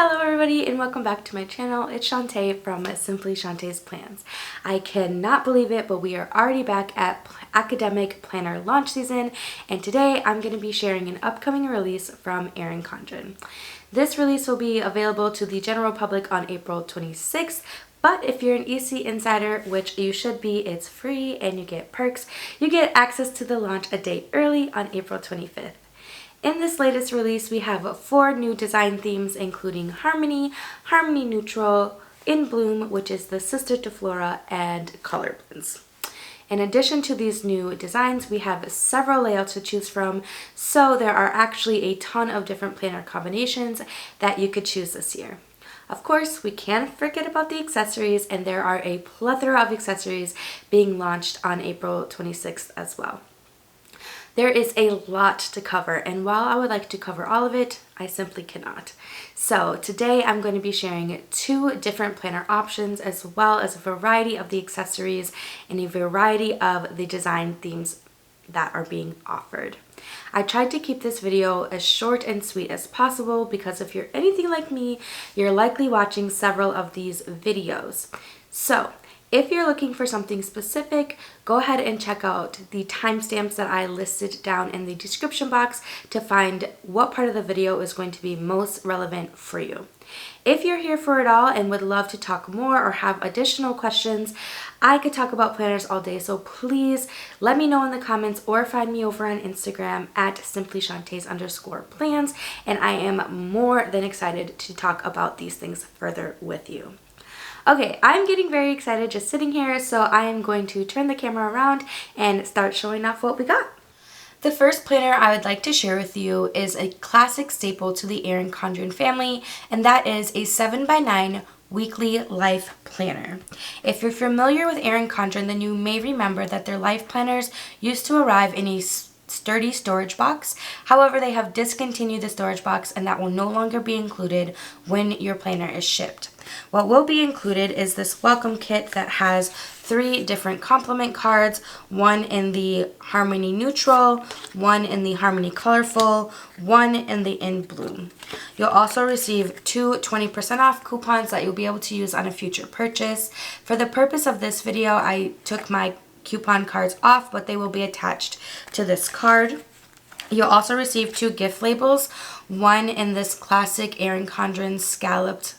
Hello everybody and welcome back to my channel. It's Shantae from Simply Shantae's Plans. I cannot believe it, but we are already back at academic planner launch season, and today I'm going to be sharing an upcoming release from Erin Condren. This release will be available to the general public on April 26th, but if you're an EC insider, which you should be, it's free and you get perks. You get access to the launch a day early on April 25th. In this latest release, we have 4 new design themes, including Harmony, Harmony Neutral, In Bloom, which is the sister to Flora, and Color Blends. In addition to these new designs, we have several layouts to choose from, so there are actually a ton of different planner combinations that you could choose this year. Of course, we can't forget about the accessories, and there are a plethora of accessories being launched on April 26th as well. There is a lot to cover, and while I would like to cover all of it, I simply cannot. So today I'm going to be sharing 2 different planner options, as well as a variety of the accessories and a variety of the design themes that are being offered. I tried to keep this video as short and sweet as possible because if you're anything like me, you're likely watching several of these videos. So if you're looking for something specific, go ahead and check out the timestamps that I listed down in the description box to find what part of the video is going to be most relevant for you. If you're here for it all and would love to talk more or have additional questions, I could talk about planners all day, so please let me know in the comments or find me over on Instagram at simplyshantaes_plans, and I am more than excited to talk about these things further with you. Okay, I'm getting very excited just sitting here, so I am going to turn the camera around and start showing off what we got. The first planner I would like to share with you is a classic staple to the Erin Condren family, and that is a 7x9 weekly life planner. If you're familiar with Erin Condren, then you may remember that their life planners used to arrive in a sturdy storage box. However, they have discontinued the storage box, and that will no longer be included when your planner is shipped. What will be included is this welcome kit that has 3 different complement cards, one in the Harmony Neutral, one in the Harmony Colorful, one in the In Bloom. You'll also receive 2 20% off coupons that you'll be able to use on a future purchase. For the purpose of this video, I took my coupon cards off, but they will be attached to this card. You'll also receive 2 gift labels, one in this classic Erin Condren scalloped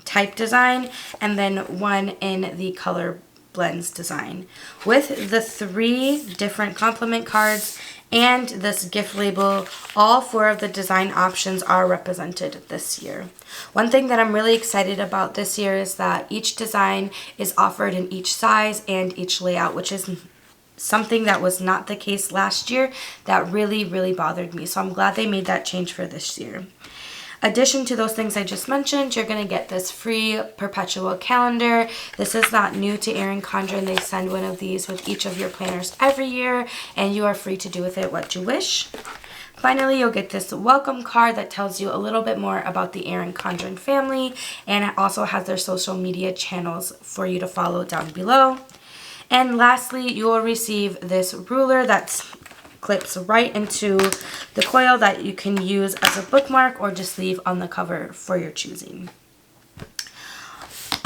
type design, and then one in the Color Blends design. With the 3 different complement cards and this gift label, all 4 of the design options are represented this year. One thing that I'm really excited about this year is that each design is offered in each size and each layout, which is something that was not the case last year that really bothered me. So I'm glad they made that change for this year. Addition to those things I just mentioned, you're going to get this free perpetual calendar. This is not new to Erin Condren. They send one of these with each of your planners every year, and you are free to do with it what you wish. Finally, you'll get this welcome card that tells you a little bit more about the Erin Condren family, and it also has their social media channels for you to follow down below. And lastly, you will receive this ruler that clips right into the coil that you can use as a bookmark or just leave on the cover for your choosing.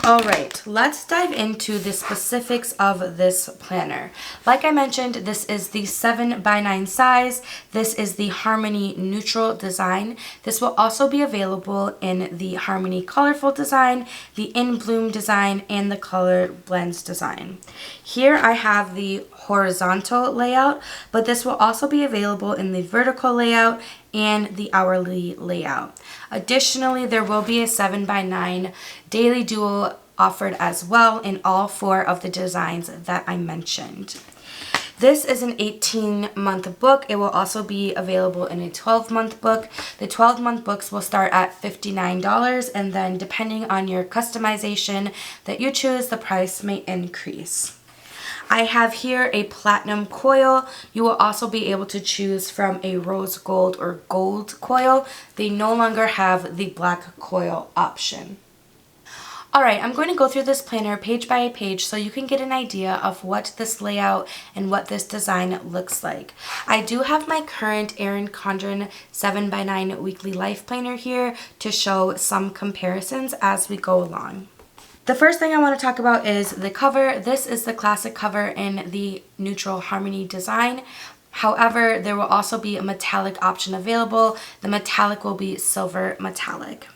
Alright, let's dive into the specifics of this planner. Like I mentioned, this is the 7x9 size. This is the Harmony Neutral design. This will also be available in the Harmony Colorful design, the In Bloom design, and the Color Blends design. Here I have the horizontal layout, but this will also be available in the vertical layout and the hourly layout. Additionally, there will be a 7x9 daily dual offered as well in all 4 of the designs that I mentioned. This is an 18-month book. It will also be available in a 12-month book. The 12-month books will start at $59, and then depending on your customization that you choose, the price may increase. I have here a platinum coil. You will also be able to choose from a rose gold or gold coil. They no longer have the black coil option. Alright, I'm going to go through this planner page by page so you can get an idea of what this layout and what this design looks like. I do have my current Erin Condren 7x9 weekly life planner here to show some comparisons as we go along. The first thing I want to talk about is the cover. This is the classic cover in the neutral harmony design. However, there will also be a metallic option available. The metallic will be silver metallic.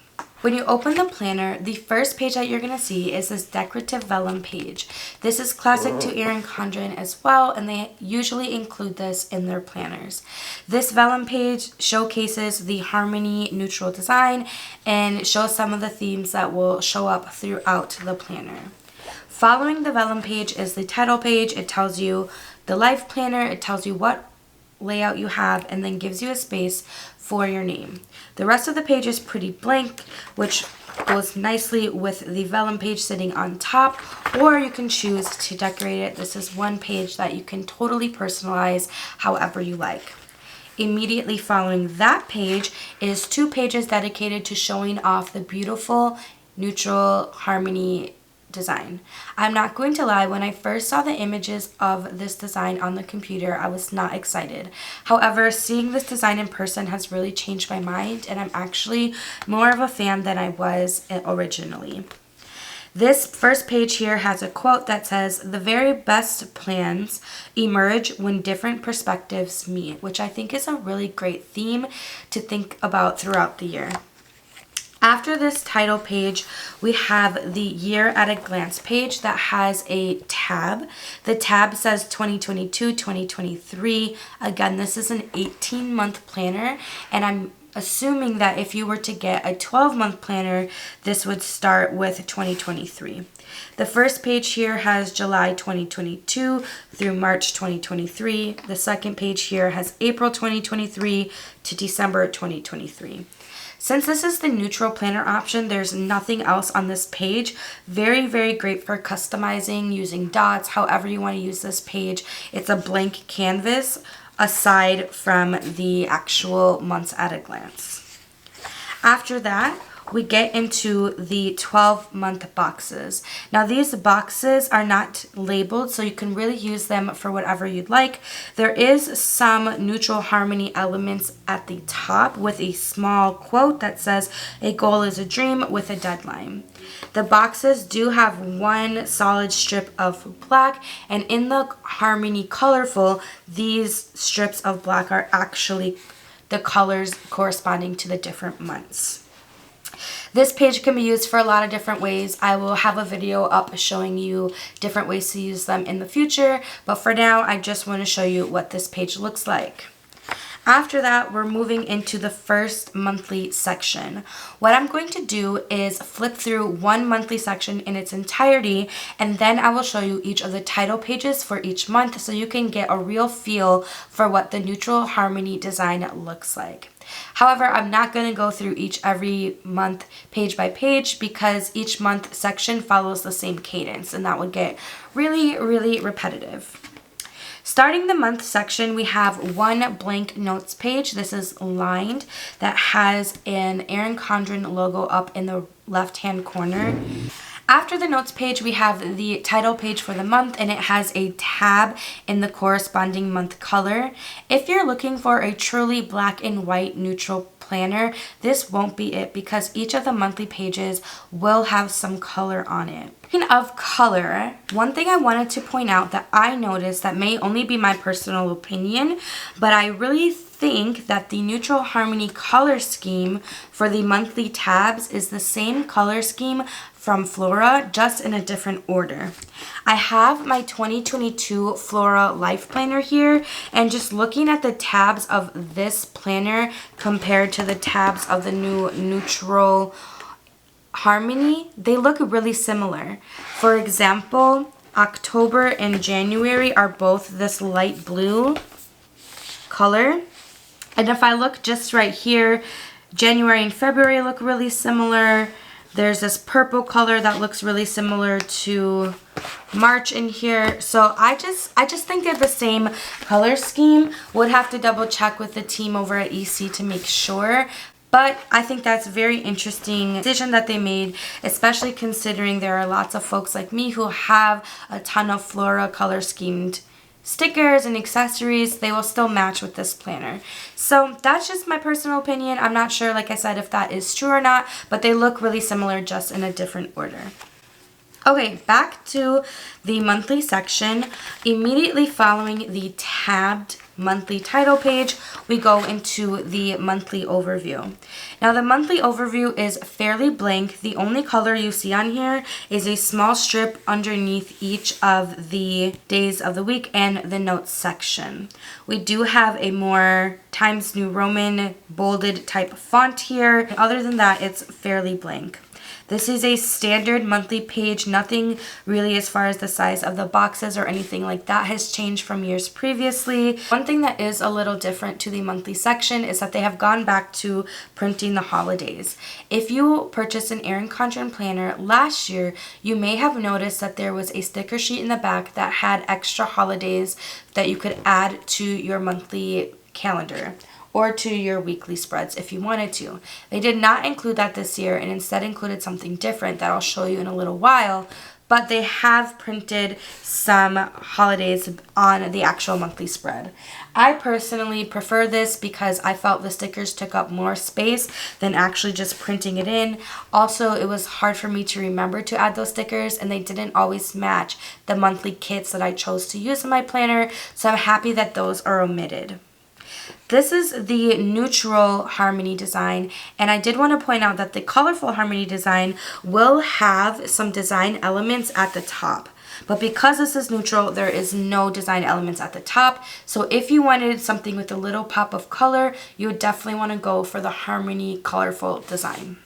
When you open the planner, the first page that you're going to see is this decorative vellum page. This is classic to Erin Condren as well, and they usually include this in their planners. This vellum page showcases the harmony neutral design and shows some of the themes that will show up throughout the planner. Following the vellum page is the title page. It tells you the life planner, it tells you what layout you have, and then gives you a space for your name. The rest of the page is pretty blank, which goes nicely with the vellum page sitting on top, or you can choose to decorate it. This is one page that you can totally personalize however you like. Immediately following that page is 2 pages dedicated to showing off the beautiful neutral harmony design. I'm not going to lie, when I first saw the images of this design on the computer, I was not excited. However, seeing this design in person has really changed my mind, and I'm actually more of a fan than I was originally. This first page here has a quote that says, "The very best plans emerge when different perspectives meet," which I think is a really great theme to think about throughout the year. After this title page, we have the year at a glance page that has a tab. The tab says 2022-2023. Again, this is an 18-month planner, and I'm assuming that if you were to get a 12-month planner, this would start with 2023. The first page here has July 2022 through March 2023. The second page here has April 2023 to December 2023. Since this is the neutral planner option, there's nothing else on this page. Very, very great for customizing, using dots, however you want to use this page. It's a blank canvas aside from the actual months at a glance. After that, we get into the 12-month boxes. Now, these boxes are not labeled, so you can really use them for whatever you'd like. There is some neutral harmony elements at the top with a small quote that says, "A goal is a dream with a deadline." The boxes do have one solid strip of black, and in the harmony colorful, these strips of black are actually the colors corresponding to the different months. This page can be used for a lot of different ways. I will have a video up showing you different ways to use them in the future, but for now, I just want to show you what this page looks like. After that, we're moving into the first monthly section. What I'm going to do is flip through one monthly section in its entirety, and then I will show you each of the title pages for each month so you can get a real feel for what the neutral harmony design looks like. However, I'm not going to go through every month page by page because each month section follows the same cadence, and that would get really, really repetitive. Starting the month section, we have one blank notes page. This is lined that has an Erin Condren logo up in the left-hand corner. After the notes page, we have the title page for the month, and it has a tab in the corresponding month color. If you're looking for a truly black and white neutral planner, this won't be it because each of the monthly pages will have some color on it. Speaking of color, one thing I wanted to point out that I noticed that may only be my personal opinion, but I really think that the neutral harmony color scheme for the monthly tabs is the same color scheme from Flora, just in a different order. I have my 2022 Flora Life Planner here, and just looking at the tabs of this planner compared to the tabs of the new neutral harmony, they look really similar. For example, October and January are both this light blue color. And if I look just right here, January and February look really similar. There's this purple color that looks really similar to March in here. So I just think they're the same color scheme. Would have to double check with the team over at EC to make sure. But I think that's a very interesting decision that they made, especially considering there are lots of folks like me who have a ton of Flora color schemed stickers and accessories. They will still match with this planner. So that's just my personal opinion. I'm not sure, like I said, if that is true or not, but they look really similar, just in a different order. Okay, back to the monthly section. Immediately following the tabbed monthly title page, we go into the monthly overview. Now, the monthly overview is fairly blank. The only color you see on here is a small strip underneath each of the days of the week and the notes section. We do have a more Times New Roman bolded type font here. Other than that, it's fairly blank. This is a standard monthly page. Nothing really as far as the size of the boxes or anything like that has changed from years previously. One thing that is a little different to the monthly section is that they have gone back to printing the holidays. If you purchased an Erin Condren planner last year, you may have noticed that there was a sticker sheet in the back that had extra holidays that you could add to your monthly calendar or to your weekly spreads if you wanted to. They did not include that this year and instead included something different that I'll show you in a little while, but they have printed some holidays on the actual monthly spread. I personally prefer this because I felt the stickers took up more space than actually just printing it in. Also, it was hard for me to remember to add those stickers, and they didn't always match the monthly kits that I chose to use in my planner, so I'm happy that those are omitted. This is the neutral harmony design, and I did want to point out that the colorful harmony design will have some design elements at the top. But because this is neutral, there is no design elements at the top. So if you wanted something with a little pop of color, you would definitely want to go for the harmony colorful design.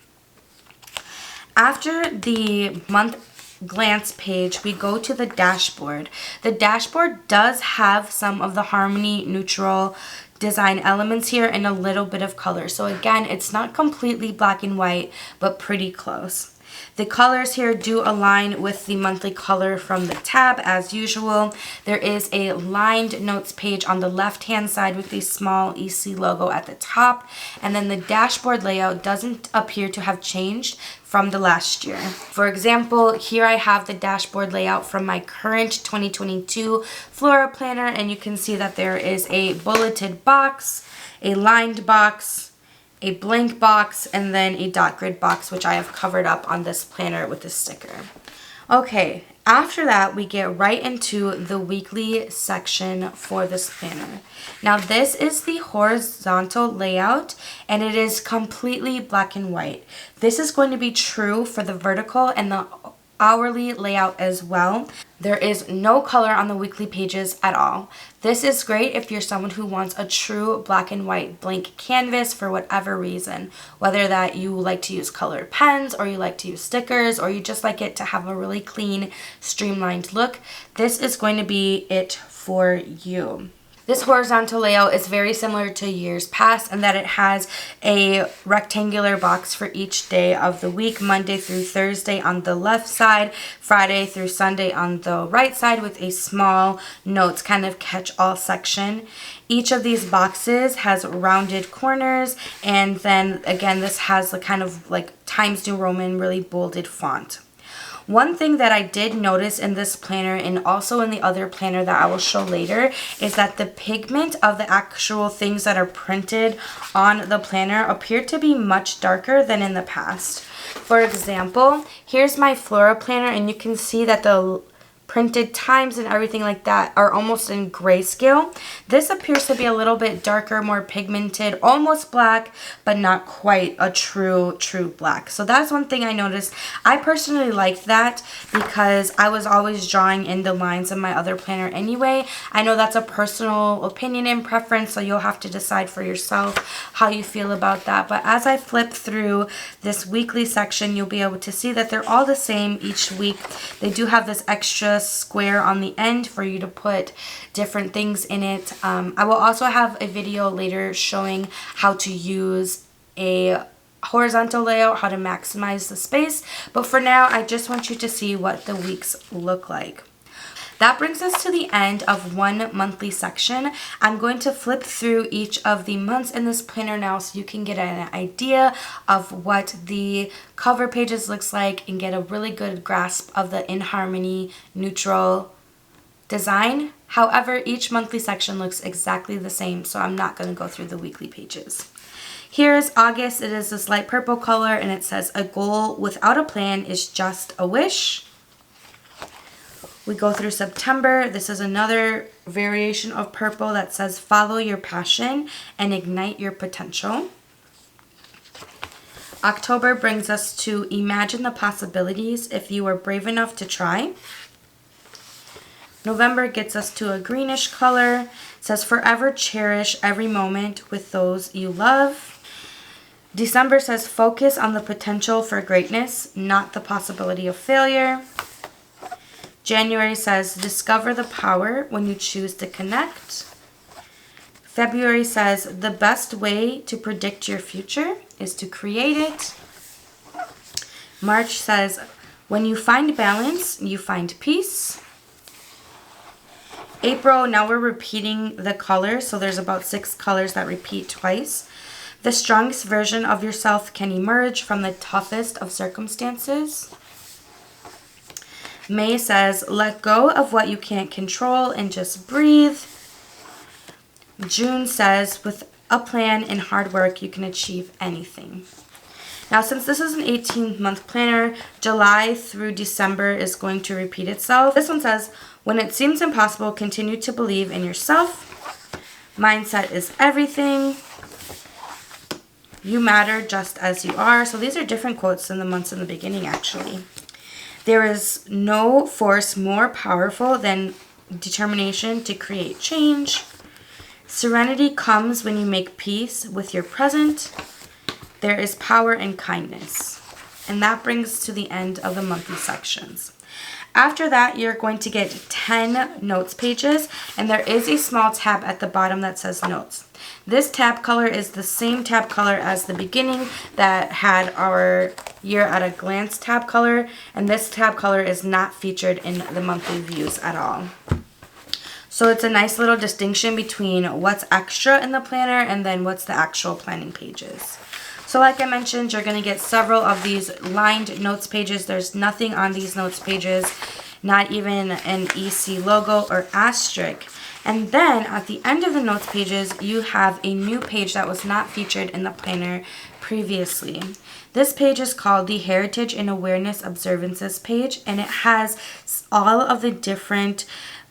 After the month glance page, we go to the dashboard. The dashboard does have some of the harmony neutral design elements here and a little bit of color. So again, it's not completely black and white, but pretty close. The colors here do align with the monthly color from the tab as usual. There is a lined notes page on the left hand side with the small EC logo at the top, and then the dashboard layout doesn't appear to have changed from the last year. For example, here I have the dashboard layout from my current 2022 Flora planner, and you can see that there is a bulleted box, a lined box, a blank box, and then a dot grid box, which I have covered up on this planner with a sticker. Okay, after that, we get right into the weekly section for this planner. Now, this is the horizontal layout, and it is completely black and white. This is going to be true for the vertical and the hourly layout as well. There is no color on the weekly pages at all. This is great if you're someone who wants a true black and white blank canvas for whatever reason, whether that you like to use colored pens or you like to use stickers or you just like it to have a really clean, streamlined look. This is going to be it for you. This horizontal layout is very similar to years past in that it has a rectangular box for each day of the week, Monday through Thursday on the left side, Friday through Sunday on the right side, with a small notes kind of catch-all section. Each of these boxes has rounded corners, and then again this has the kind of like Times New Roman really bolded font. One thing that I did notice in this planner and also in the other planner that I will show later is that the pigment of the actual things that are printed on the planner appear to be much darker than in the past. For example, here's my Flora planner, and you can see that the printed times and everything like that are almost in grayscale. This appears to be a little bit darker, more pigmented, almost black, but not quite a true black. So that's one thing I noticed. I personally like that because I was always drawing in the lines of my other planner anyway. I know that's a personal opinion and preference, so you'll have to decide for yourself how you feel about that. But as I flip through this weekly section, you'll be able to see that they're all the same each week. They do have this extra square on the end for you to put different things in it. I will also have a video later showing how to use a horizontal layout, how to maximize the space, but for now I just want you to see what the weeks look like. That brings us to the end of one monthly section. I'm going to flip through each of the months in this planner now so you can get an idea of what the cover pages looks like and get a really good grasp of the in harmony neutral design. However, each monthly section looks exactly the same, so I'm not going to go through the weekly pages. Here is August. It is this light purple color, and it says, "A goal without a plan is just a wish." We go through September. This is another variation of purple that says, "Follow your passion and ignite your potential." October brings us to "Imagine the possibilities if you are brave enough to try." November gets us to a greenish color. It says, "Forever cherish every moment with those you love." December says, "Focus on the potential for greatness, not the possibility of failure." January says, "Discover the power when you choose to connect." February says, "The best way to predict your future is to create it." March says, "When you find balance, you find peace." April, now we're repeating the colors, so there's about 6 colors that repeat twice. "The strongest version of yourself can emerge from the toughest of circumstances." May says, "Let go of what you can't control and just breathe." June says, "With a plan and hard work, you can achieve anything." Now, since this is an 18-month planner, July through December is going to repeat itself. This one says, "When it seems impossible, continue to believe in yourself. Mindset is everything. You matter just as you are." So these are different quotes than the months in the beginning, actually. "There is no force more powerful than determination to create change. Serenity comes when you make peace with your present. There is power in kindness." And that brings to the end of the monthly sections. After that, you're going to get 10 notes pages, and there is a small tab at the bottom that says notes. This tab color is the same tab color as the beginning that had our year at a glance tab color, and this tab color is not featured in the monthly views at all. So it's a nice little distinction between what's extra in the planner and then what's the actual planning pages. So like I mentioned, you're going to get several of these lined notes pages. There's nothing on these notes pages, not even an EC logo or asterisk. And then at the end of the notes pages, you have a new page that was not featured in the planner previously. This page is called the Heritage and Awareness Observances page, and it has all of the different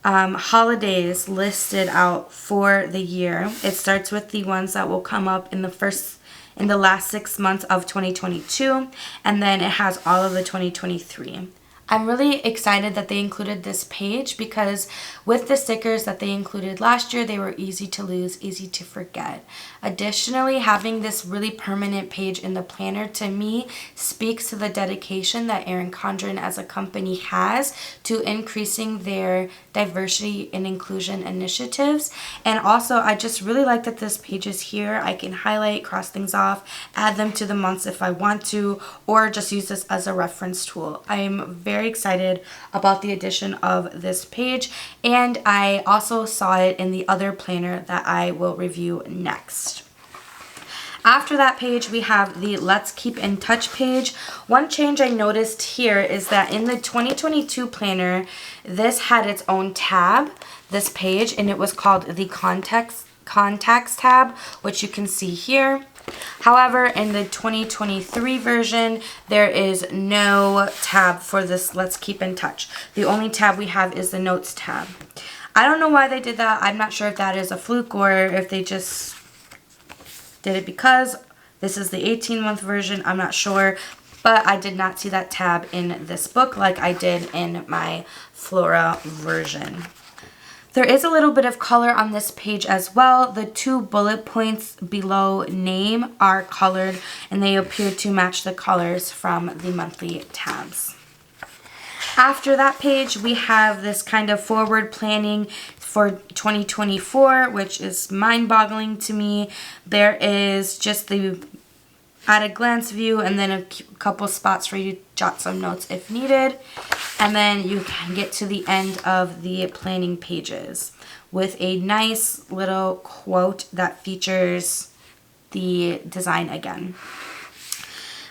holidays listed out for the year. It starts with the ones that will come up in the last 6 months of 2022, and then it has all of the 2023. I'm really excited that they included this page because with the stickers that they included last year, they were easy to lose, easy to forget. Additionally, having this really permanent page in the planner to me speaks to the dedication that Erin Condren as a company has to increasing their diversity and inclusion initiatives. And also, I just really like that this page is here. I can highlight, cross things off, add them to the months if I want to, or just use this as a reference tool. I'm very excited about the addition of this page, and I also saw it in the other planner that I will review next. After that page, we have the Let's Keep in Touch page. One change I noticed here is that in the 2022 planner, this had its own tab, this page, and it was called the Contacts tab, which you can see here. However, in the 2023 version, there is no tab for this Let's Keep in Touch. The only tab we have is the Notes tab. I don't know why they did that. I'm not sure if that is a fluke or if they just did it because this is the 18-month version. I'm not sure, but I did not see that tab in this book like I did in my Flora version. There is a little bit of color on this page as well. The 2 bullet points below name are colored, and they appear to match the colors from the monthly tabs. After that page, we have this kind of forward planning for 2024, which is mind-boggling to me. There is just the at a glance view and then a couple spots for you to jot some notes if needed. And then you can get to the end of the planning pages with a nice little quote that features the design again.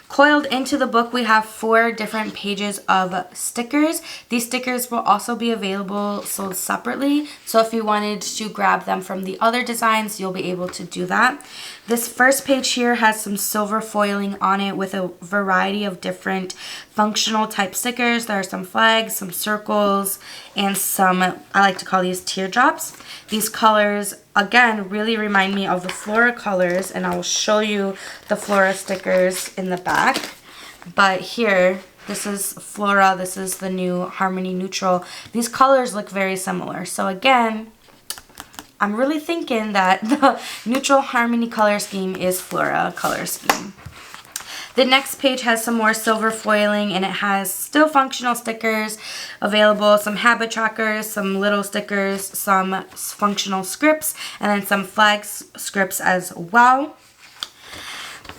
Coiled into the book, we have 4 different pages of stickers. These stickers will also be available sold separately, so if you wanted to grab them from the other designs, you'll be able to do that. This first page here has some silver foiling on it with a variety of different functional type stickers. There are some flags, some circles, and some, I like to call these teardrops. These colors, again, really remind me of the Flora colors, and I will show you the Flora stickers in the back. But here, this is Flora, this is the new Harmony Neutral. These colors look very similar. So again, I'm really thinking that the Neutral Harmony color scheme is Flora color scheme. The next page has some more silver foiling, and it has still functional stickers available, some habit trackers, some little stickers, some functional scripts, and then some flag scripts as well.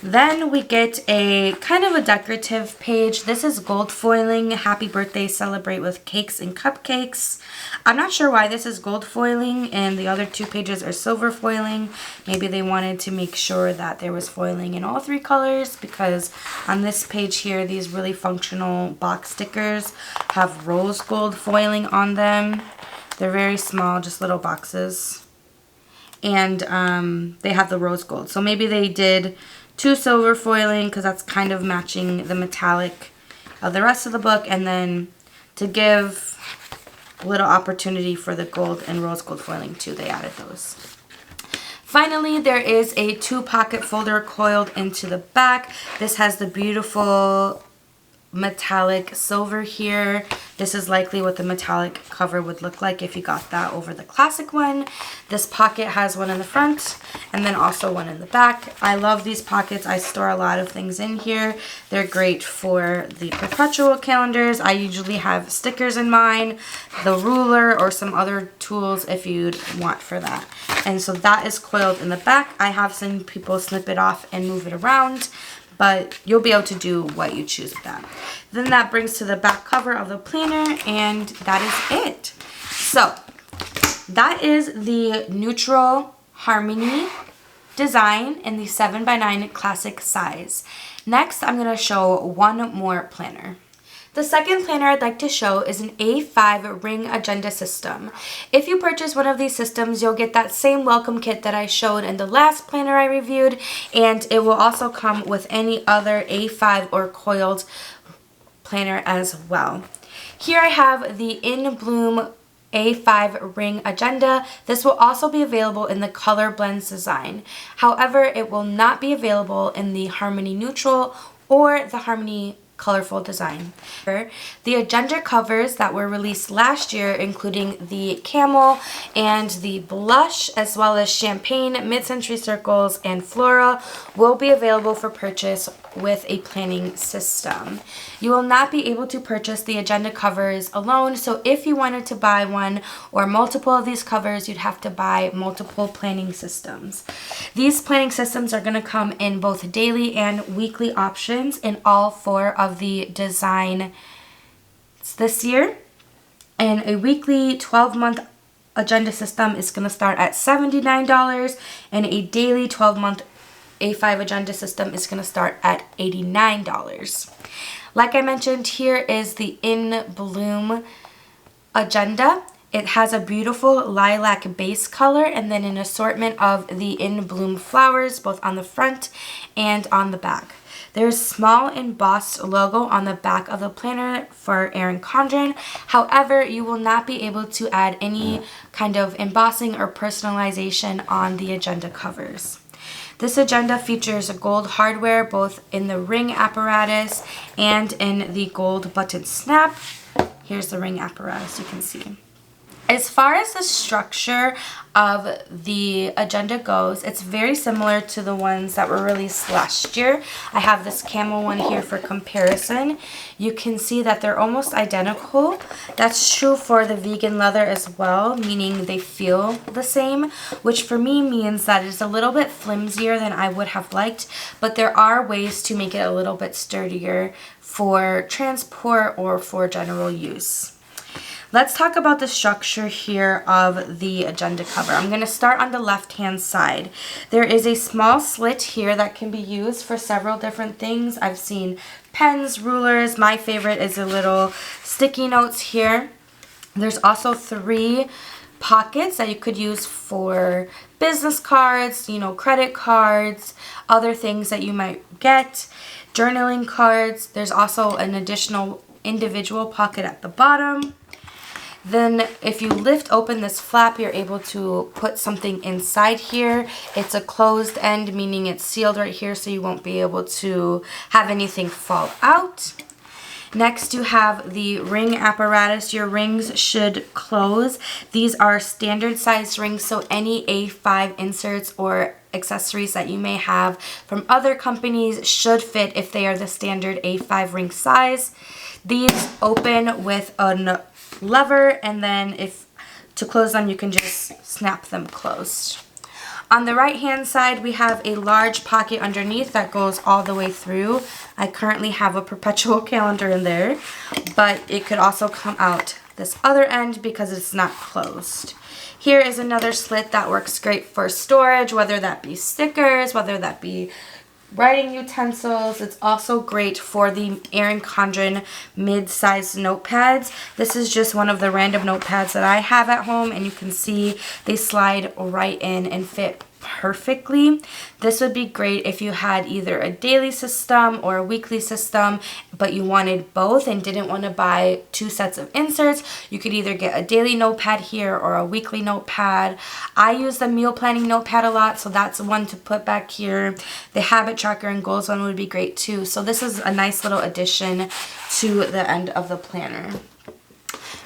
Then we get a kind of a decorative page. This is gold foiling, happy birthday, celebrate with cakes and cupcakes. I'm not sure why this is gold foiling and the other 2 pages are silver foiling. Maybe they wanted to make sure that there was foiling in all 3 colors, because on this page here, these really functional box stickers have rose gold foiling on them. They're very small, just little boxes. And they have the rose gold. So maybe they did 2 silver foiling because that's kind of matching the metallic of the rest of the book, and then to give a little opportunity for the gold and rose gold foiling too, they added those. Finally, there is a 2-pocket folder coiled into the back. This has the beautiful metallic silver here. This is likely what the metallic cover would look like if you got that over the classic one. This pocket has one in the front and then also one in the back. I love these pockets. I store a lot of things in here. They're great for the perpetual calendars. I usually have stickers in mine, the ruler, or some other tools if you'd want for that. And so that is coiled in the back. I have seen people snip it off and move it around, but you'll be able to do what you choose with that. Then that brings to the back cover of the planner, and that is it. So that is the Neutral Harmony design in the 7x9 classic size. Next, I'm going to show one more planner. The second planner I'd like to show is an A5 ring agenda system. If you purchase one of these systems, you'll get that same welcome kit that I showed in the last planner I reviewed, and it will also come with any other A5 or coiled planner as well. Here I have the In Bloom A5 ring agenda. This will also be available in the color blends design. However, it will not be available in the Harmony Neutral or the Harmony colorful design. The agenda covers that were released last year, including the camel and the blush, as well as champagne, mid-century circles, and flora, will be available for purchase with a planning system. You will not be able to purchase the agenda covers alone, so if you wanted to buy one or multiple of these covers, you'd have to buy multiple planning systems. These planning systems are going to come in both daily and weekly options in all 4 of the design this year. And a weekly 12-month agenda system is going to start at $79, and a daily 12-month A5 agenda system is going to start at $89. Like I mentioned, here is the In Bloom agenda. It has a beautiful lilac base color and then an assortment of the In Bloom flowers both on the front and on the back. There's small embossed logo on the back of the planner for Erin Condren. However, you will not be able to add any kind of embossing or personalization on the agenda covers. This agenda features gold hardware both in the ring apparatus and in the gold button snap. Here's the ring apparatus, you can see. As far as the structure of the agenda goes, it's very similar to the ones that were released last year. I have this camel one here for comparison. You can see that they're almost identical. That's true for the vegan leather as well, meaning they feel the same, which for me means that it's a little bit flimsier than I would have liked, but there are ways to make it a little bit sturdier for transport or for general use. Let's talk about the structure here of the agenda cover. I'm going to start on the left-hand side. There is a small slit here that can be used for several different things. I've seen pens, rulers. My favorite is a little sticky notes here. There's also 3 pockets that you could use for business cards, you know, credit cards, other things that you might get, journaling cards. There's also an additional individual pocket at the bottom. Then if you lift open this flap, you're able to put something inside here. It's a closed end, meaning it's sealed right here, so you won't be able to have anything fall out. Next, you have the ring apparatus. Your rings should close. These are standard size rings, so any A5 inserts or accessories that you may have from other companies should fit if they are the standard A5 ring size. These open with a lever, and then if to close them you can just snap them closed. On the right hand side we have a large pocket underneath that goes all the way through. I currently have a perpetual calendar in there, but it could also come out this other end because it's not closed. Here is another slit that works great for storage, whether that be stickers, whether that be writing utensils. It's also great for the Erin Condren mid-sized notepads. This is just one of the random notepads that I have at home, and you can see they slide right in and fit perfectly. This would be great if you had either a daily system or a weekly system, but you wanted both and didn't want to buy 2 sets of inserts. You could either get a daily notepad here or a weekly notepad. I use the meal planning notepad a lot, so that's one to put back here. The habit tracker and goals one would be great too. So this is a nice little addition to the end of the planner.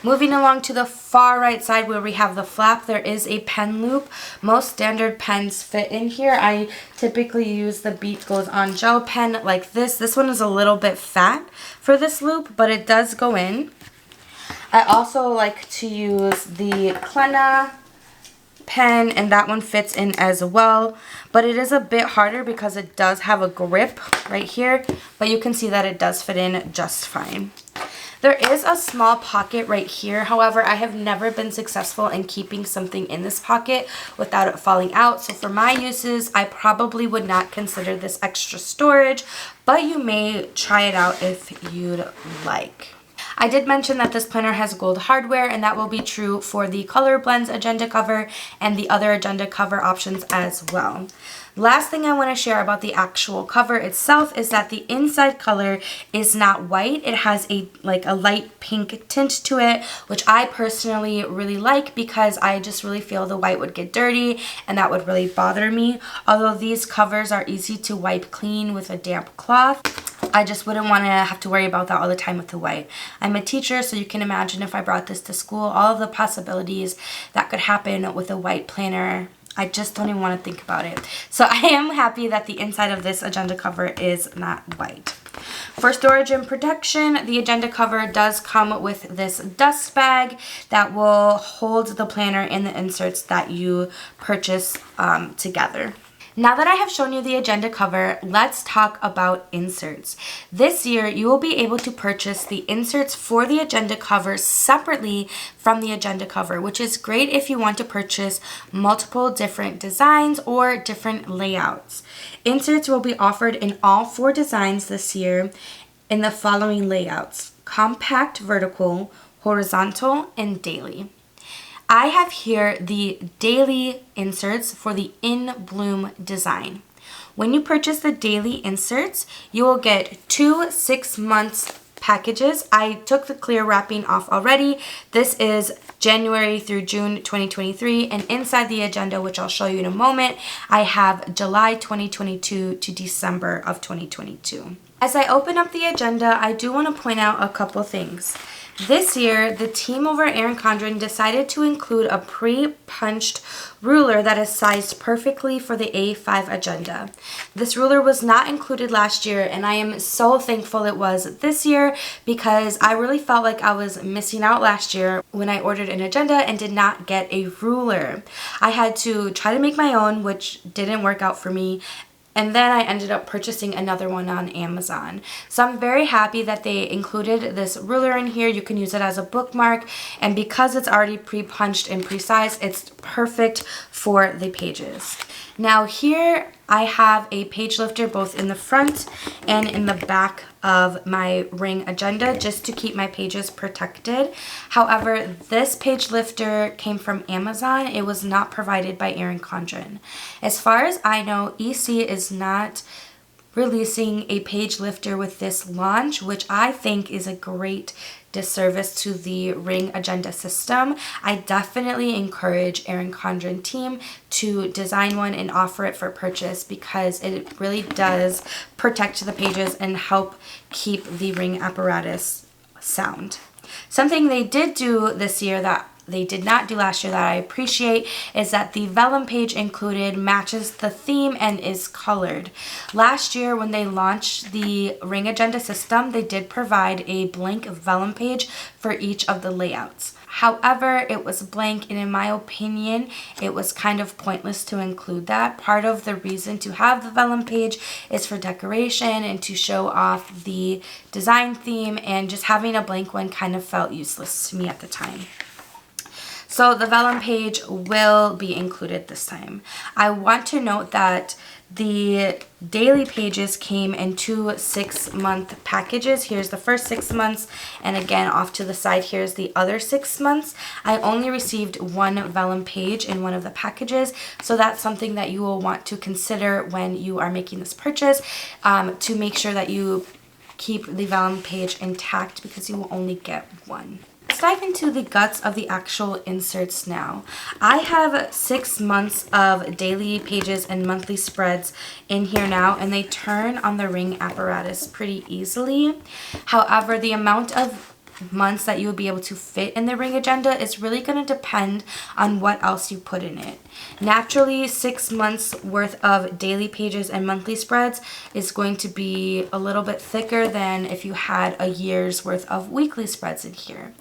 Moving along to the far right side where we have the flap, there is a pen loop. Most standard pens fit in here. I typically use the Beat Goes On gel pen like this. This one is a little bit fat for this loop, but it does go in. I also like to use the Klenna pen, and that one fits in as well, but it is a bit harder because it does have a grip right here, but you can see that it does fit in just fine. There is a small pocket right here. However, I have never been successful in keeping something in this pocket without it falling out. So for my uses, I probably would not consider this extra storage, but you may try it out if you'd like. I did mention that this planner has gold hardware, and that will be true for the Color Blends agenda cover and the other agenda cover options as well. Last thing I want to share about the actual cover itself is that the inside color is not white. It has a light pink tint to it, which I personally really like because I just really feel the white would get dirty and that would really bother me. Although these covers are easy to wipe clean with a damp cloth, I just wouldn't want to have to worry about that all the time with the white. I'm a teacher, so you can imagine if I brought this to school, all of the possibilities that could happen with a white planner. I just don't even want to think about it. So I am happy that the inside of this agenda cover is not white. For storage and protection, the agenda cover does come with this dust bag that will hold the planner and the inserts that you purchase together. Now that I have shown you the agenda cover, let's talk about inserts. This year, you will be able to purchase the inserts for the agenda cover separately from the agenda cover, which is great if you want to purchase multiple different designs or different layouts. Inserts will be offered in all 4 designs this year in the following layouts: compact, vertical, horizontal, and daily. I have here the daily inserts for the In Bloom design. When you purchase the daily inserts, you will get 2 6-month packages. I took the clear wrapping off already. This is January through June 2023, and inside the agenda, which I'll show you in a moment, I have July 2022 to December of 2022. As I open up the agenda, I do want to point out a couple things. This year, the team over at Erin Condren decided to include a pre-punched ruler that is sized perfectly for the A5 agenda. This ruler was not included last year, and I am so thankful it was this year because I really felt like I was missing out last year when I ordered an agenda and did not get a ruler. I had to try to make my own, which didn't work out for me. And then I ended up purchasing another one on Amazon. So I'm very happy that they included this ruler in here. You can use it as a bookmark. And because it's already pre-punched and pre-sized, it's perfect for the pages. Now here I have a page lifter both in the front and in the back of my ring agenda just to keep my pages protected. However, this page lifter came from Amazon. It was not provided by Erin Condren. As far as I know, EC is not releasing a page lifter with this launch, which I think is a great disservice to the ring agenda system. I definitely encourage Erin Condren team to design one and offer it for purchase because it really does protect the pages and help keep the ring apparatus sound. Something they did do this year that they did not do last year that I appreciate is that the vellum page included matches the theme and is colored. Last year when they launched the ring agenda system, they did provide a blank vellum page for each of the layouts. However, it was blank, and in my opinion, it was kind of pointless to include that. Part of the reason to have the vellum page is for decoration and to show off the design theme, and just having a blank one kind of felt useless to me at the time. So the vellum page will be included this time. I want to note that the daily pages came in 2 6-month packages. Here's the first 6 months, and again off to the side here's the other 6 months. I only received one vellum page in one of the packages, so that's something that you will want to consider when you are making this purchase, to make sure that you keep the vellum page intact because you will only get one. Let's dive into the guts of the actual inserts now. I have 6 months of daily pages and monthly spreads in here now, and they turn on the ring apparatus pretty easily. However, the amount of months that you will be able to fit in the ring agenda is really going to depend on what else you put in it. Naturally, 6 months worth of daily pages and monthly spreads is going to be a little bit thicker than if you had a year's worth of weekly spreads in here.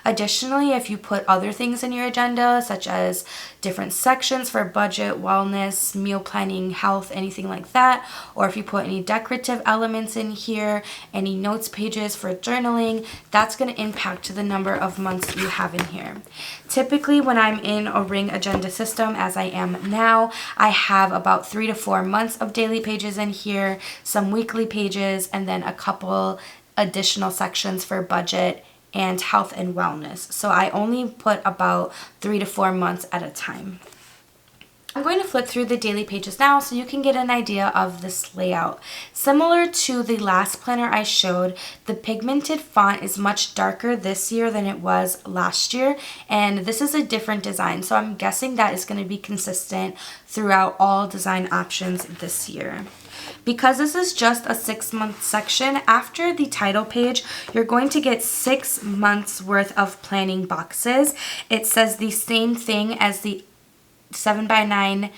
Additionally, if you put other things in your agenda, such as different sections for budget, wellness, meal planning, health, anything like that, or if you put any decorative elements in here, any notes pages for journaling, that's going to impact the number of months you have in here. Typically, when I'm in a ring agenda system, as I am now, I have about 3 to 4 months of daily pages in here, some weekly pages, and then a couple additional sections for budget and health and wellness. So I only put about 3 to 4 months at a time. I'm going to flip through the daily pages now so you can get an idea of this layout. Similar to the last planner I showed, the pigmented font is much darker this year than it was last year, and this is a different design, so I'm guessing that is going to be consistent throughout all design options this year. Because this is just a 6-month section, after the title page, you're going to get 6 months worth of planning boxes. It says the same thing as the 7x9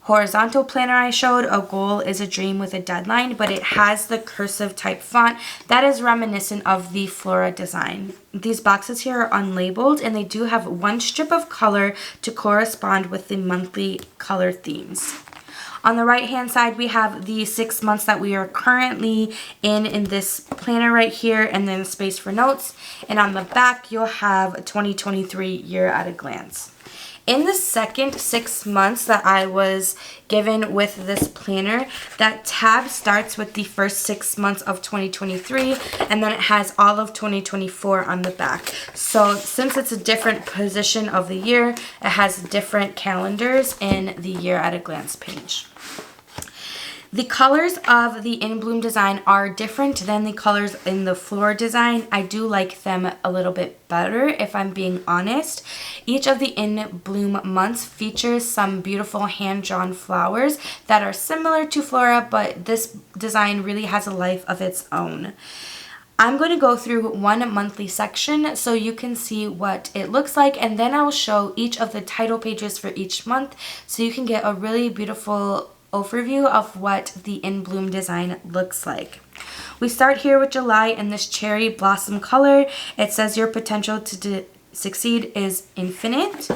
horizontal planner I showed. A goal is a dream with a deadline, but it has the cursive type font that is reminiscent of the Flora design. These boxes here are unlabeled, and they do have 1 strip of color to correspond with the monthly color themes. On the right hand side, we have the 6 months that we are currently in this planner right here, and then space for notes. And on the back, you'll have a 2023 year at a glance. In the second 6 months that I was given with this planner, that tab starts with the first 6 months of 2023, and then it has all of 2024 on the back. So since it's a different position of the year, it has different calendars in the year at a glance page. The colors of the In Bloom design are different than the colors in the Flora design. I do like them a little bit better, if I'm being honest. Each of the In Bloom months features some beautiful hand-drawn flowers that are similar to Flora, but this design really has a life of its own. I'm going to go through one monthly section so you can see what it looks like, and then I will show each of the title pages for each month so you can get a really beautiful overview of what the In Bloom design looks like. We start here with July in this cherry blossom color. It says your potential to succeed is infinite.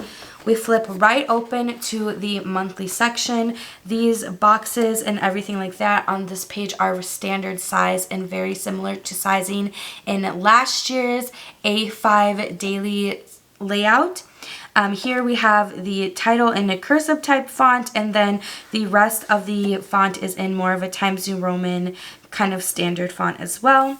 We flip right open to the monthly section. These boxes and everything like that on this page are standard size and very similar to sizing in last year's A5 daily layout. Here we have the title in a cursive type font, and then the rest of the font is in more of a Times New Roman kind of standard font as well.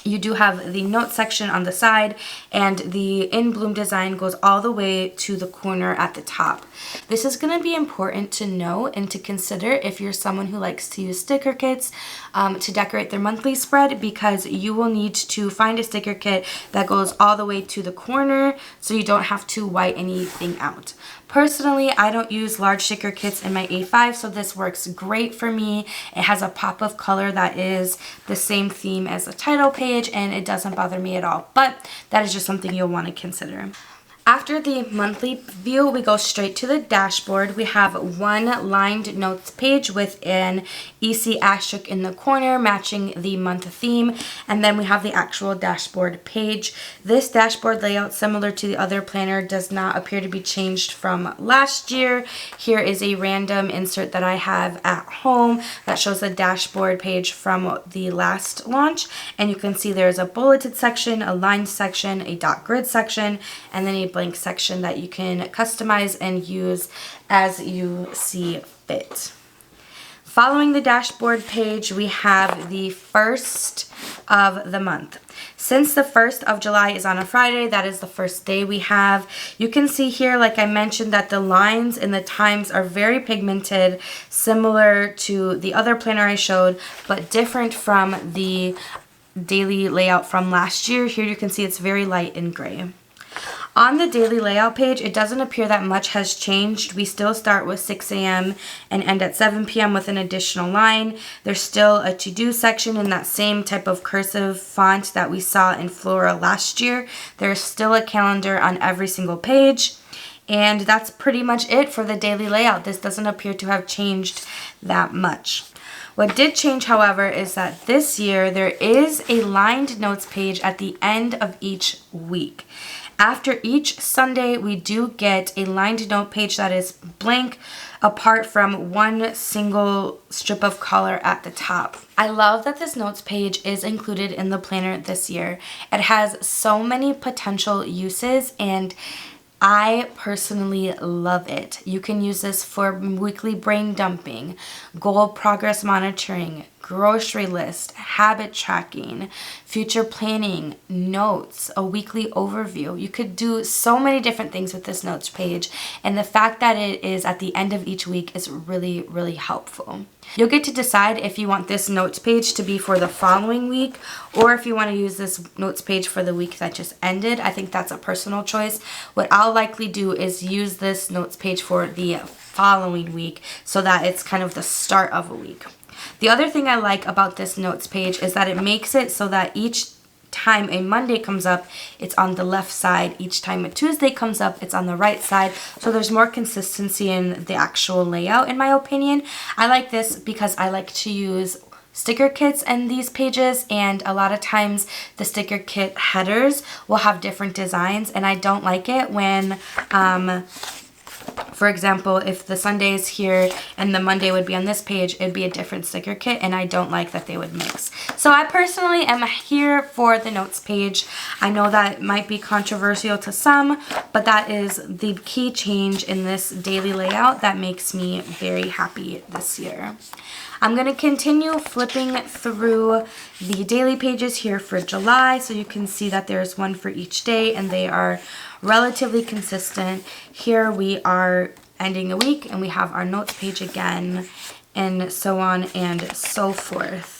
You do have the note section on the side, and the In Bloom design goes all the way to the corner at the top. This is going to be important to know and to consider if you're someone who likes to use sticker kits to decorate their monthly spread, because you will need to find a sticker kit that goes all the way to the corner so you don't have to white anything out. Personally, I don't use large sticker kits in my A5, so this works great for me. It has a pop of color that is the same theme as the title page, and it doesn't bother me at all, but that is just something you'll want to consider. After the monthly view, we go straight to the dashboard. We have one lined notes page with an EC asterisk in the corner matching the month theme, and then we have the actual dashboard page. This dashboard layout, similar to the other planner, does not appear to be changed from last year. Here is a random insert that I have at home that shows the dashboard page from the last launch, and you can see there's a bulleted section, a lined section, a dot grid section, and then a blank section that you can customize and use as you see fit. Following the dashboard page, we have the first of the month. Since the 1st of July is on a Friday, that is the first day we have. You can see here, like I mentioned, that the lines and the times are very pigmented, similar to the other planner I showed, but different from the daily layout from last year. Here you can see it's very light and gray. On the daily layout page, it doesn't appear that much has changed. We still start with 6 a.m. and end at 7 p.m. with an additional line. There's still a to-do section in that same type of cursive font that we saw in Flora last year. There's still a calendar on every single page. And that's pretty much it for the daily layout. This doesn't appear to have changed that much. What did change, however, is that this year there is a lined notes page at the end of each week. After each Sunday, we do get a lined note page that is blank, apart from one single strip of color at the top. I love that this notes page is included in the planner this year. It has so many potential uses, and I personally love it. You can use this for weekly brain dumping, goal progress monitoring, grocery list, habit tracking, future planning, notes, a weekly overview. You could do so many different things with this notes page, and the fact that it is at the end of each week is really, really helpful. You'll get to decide if you want this notes page to be for the following week, or if you want to use this notes page for the week that just ended. I think that's a personal choice. What I'll likely do is use this notes page for the following week so that it's kind of the start of a week. The other thing I like about this notes page is that it makes it so that each time a Monday comes up, it's on the left side. Each time a Tuesday comes up, it's on the right side. So there's more consistency in the actual layout, in my opinion. I like this because I like to use sticker kits in these pages, and a lot of times the sticker kit headers will have different designs, and I don't like it when for example, if the Sunday is here and the Monday would be on this page, it'd be a different sticker kit, and I don't like that they would mix. So I personally am here for the notes page. I know that might be controversial to some, but that is the key change in this daily layout that makes me very happy this year. I'm going to continue flipping through the daily pages here for July, so you can see that there's one for each day and they are relatively consistent. Here we are ending a week and we have our notes page again, and so on and so forth.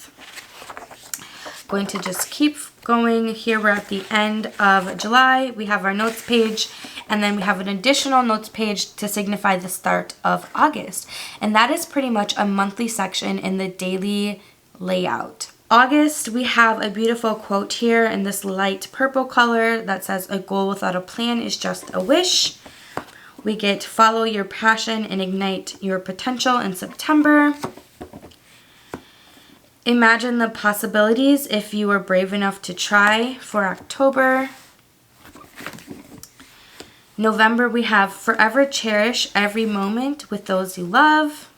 Going to just keep going. Here we're at the end of July. We have our notes page, and then we have an additional notes page to signify the start of August. And that is pretty much a monthly section in the daily layout. August, we have a beautiful quote here in this light purple color that says, "A goal without a plan is just a wish." We get "Follow your passion and ignite your potential" in September. "Imagine the possibilities if you were brave enough to try" for October. November, we have "Forever cherish every moment with those you love."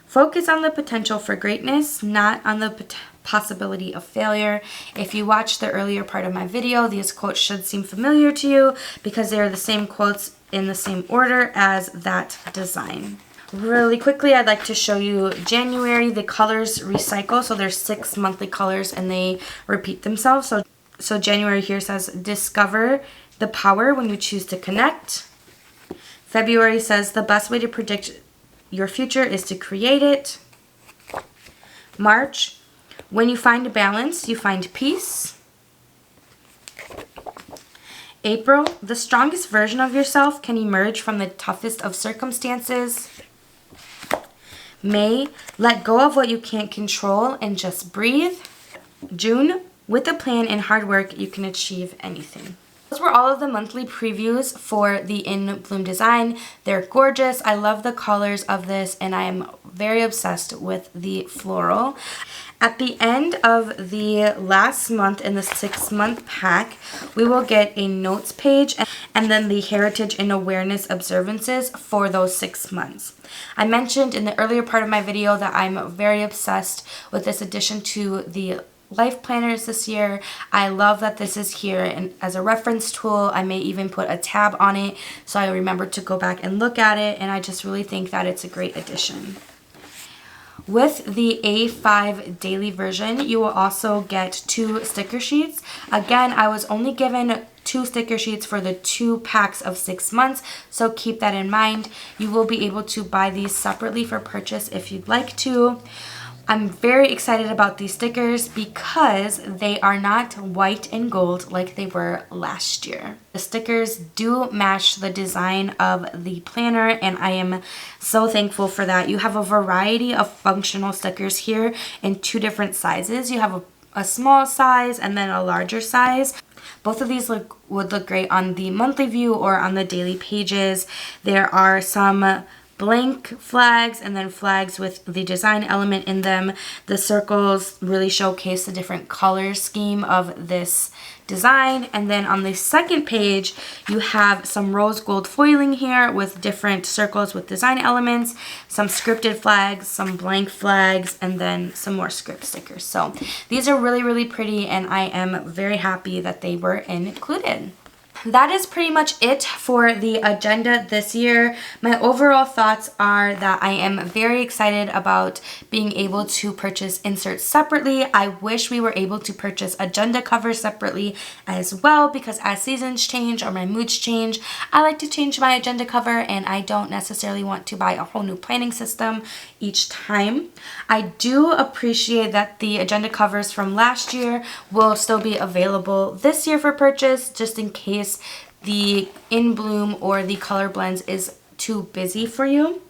"Focus on the potential for greatness, not on the possibility of failure." If you watched the earlier part of my video, these quotes should seem familiar to you because they are the same quotes in the same order as that design. Really quickly, I'd like to show you January. The colors recycle, so there's 6 monthly colors and they repeat themselves. So January here says, "Discover the power when you choose to connect." February says, "The best way to predict your future is to create it." March, "When you find balance, you find peace." April, "The strongest version of yourself can emerge from the toughest of circumstances." May, "Let go of what you can't control and just breathe." June, "With a plan and hard work, you can achieve anything." Those were all of the monthly previews for the In Bloom design. They're gorgeous. I love the colors of this and I am very obsessed with the floral. At the end of the last month in the 6-month pack, we will get a notes page and then the heritage and awareness observances for those 6 months. I mentioned in the earlier part of my video that I'm very obsessed with this addition to the life planners this year. I love that this is here and as a reference tool. I may even put a tab on it so I remember to go back and look at it, and I just really think that it's a great addition. With the A5 daily version, you will also get 2 sticker sheets. Again, I was only given 2 sticker sheets for the 2 packs of 6 months, so keep that in mind. You will be able to buy these separately for purchase if you'd like to. I'm very excited about these stickers because they are not white and gold like they were last year. The stickers do match the design of the planner and I am so thankful for that. You have a variety of functional stickers here in 2 different sizes. You have a small size and then a larger size. Both of these would look great on the monthly view or on the daily pages. There are some blank flags and then flags with the design element in them. The circles really showcase the different color scheme of this design. And then on the second page, you have some rose gold foiling here with different circles with design elements, some scripted flags, some blank flags, and then some more script stickers. So these are really, really pretty and I am very happy that they were included. That is pretty much it for the agenda this year. My overall thoughts are that I am very excited about being able to purchase inserts separately. I wish we were able to purchase agenda covers separately as well because as seasons change or my moods change, I like to change my agenda cover and I don't necessarily want to buy a whole new planning system each time. I do appreciate that the agenda covers from last year will still be available this year for purchase just in case the In Bloom or the color blends is too busy for you.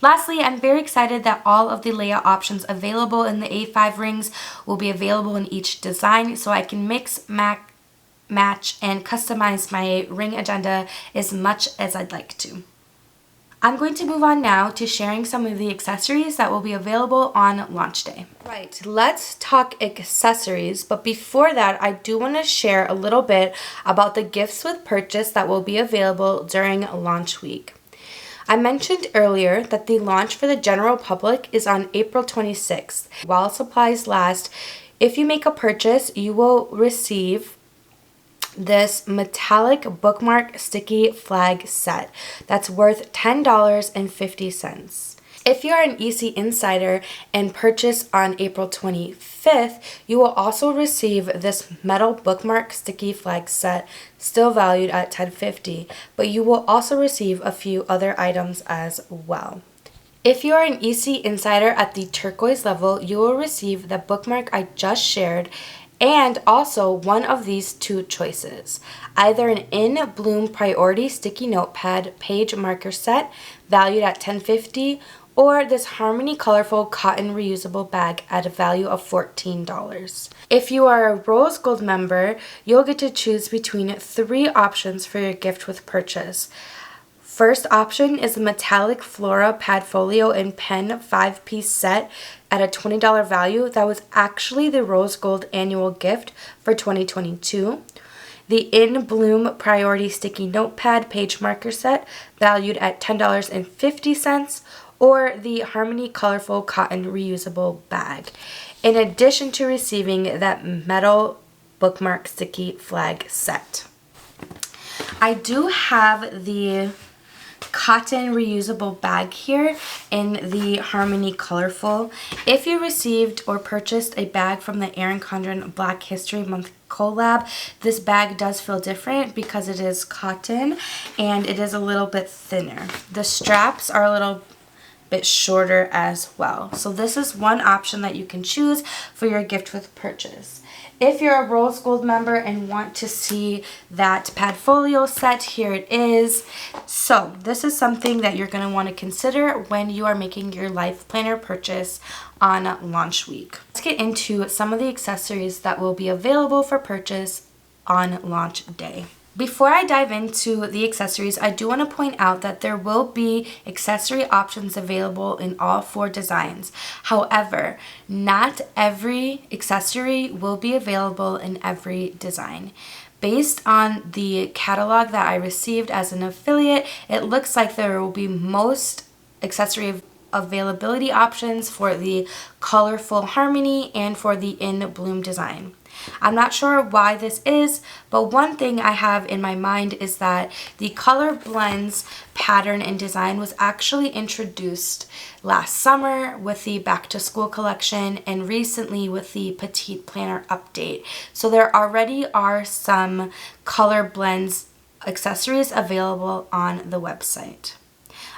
Lastly, I'm very excited that all of the layout options available in the A5 rings will be available in each design so I can mix, match, and customize my ring agenda as much as I'd like to. I'm going to move on now to sharing some of the accessories that will be available on launch day. Right, let's talk accessories, but before that, I do want to share a little bit about the gifts with purchase that will be available during launch week. I mentioned earlier that the launch for the general public is on April 26th. While supplies last, if you make a purchase, you will receive this metallic bookmark sticky flag set that's worth $10.50. If you're an EC Insider and purchase on April 25th, you will also receive this metal bookmark sticky flag set, still valued at $10.50, but you will also receive a few other items as well. If you are an EC Insider at the turquoise level, you will receive the bookmark I just shared and also one of these 2 choices, either an In Bloom Priority Sticky Notepad page marker set valued at $10.50 or this Harmony Colorful Cotton Reusable Bag at a value of $14. If you are a Rose Gold member, you'll get to choose between 3 options for your gift with purchase. First option is a metallic Flora Padfolio and Pen 5-piece set at a $20 value. That was actually the Rose Gold annual gift for 2022. The In Bloom Priority Sticky Notepad Page Marker Set valued at $10.50, or the Harmony Colorful Cotton Reusable Bag, in addition to receiving that metal bookmark sticky flag set. I do have the cotton reusable bag here in the Harmony Colorful. If you received or purchased a bag from the Erin Condren Black History Month collab, this bag does feel different because it is cotton and it is a little bit thinner. The straps are a little bit shorter as well. So this is one option that you can choose for your gift with purchase. If you're a Rose Gold member and want to see that Padfolio set, here it is. So this is something that you're going to want to consider when you are making your life planner purchase on launch week. Let's get into some of the accessories that will be available for purchase on launch day. Before I dive into the accessories, I do want to point out that there will be accessory options available in all 4 designs. However, not every accessory will be available in every design. Based on the catalog that I received as an affiliate, it looks like there will be most accessory availability options for the Colorful Harmony and for the In Bloom design. I'm not sure why this is, but one thing I have in my mind is that the color blends pattern and design was actually introduced last summer with the back to school collection and recently with the Petite Planner update. So there already are some color blends accessories available on the website.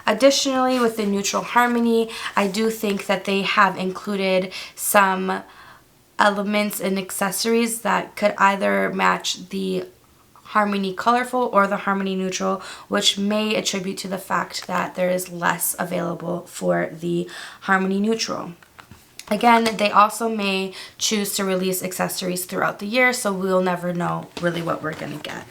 Additionally, with the Neutral Harmony, I do think that they have included some elements and accessories that could either match the Harmony Colorful or the Harmony Neutral, which may attribute to the fact that there is less available for the Harmony Neutral. Again, they also may choose to release accessories throughout the year, so we'll never know really what we're going to get.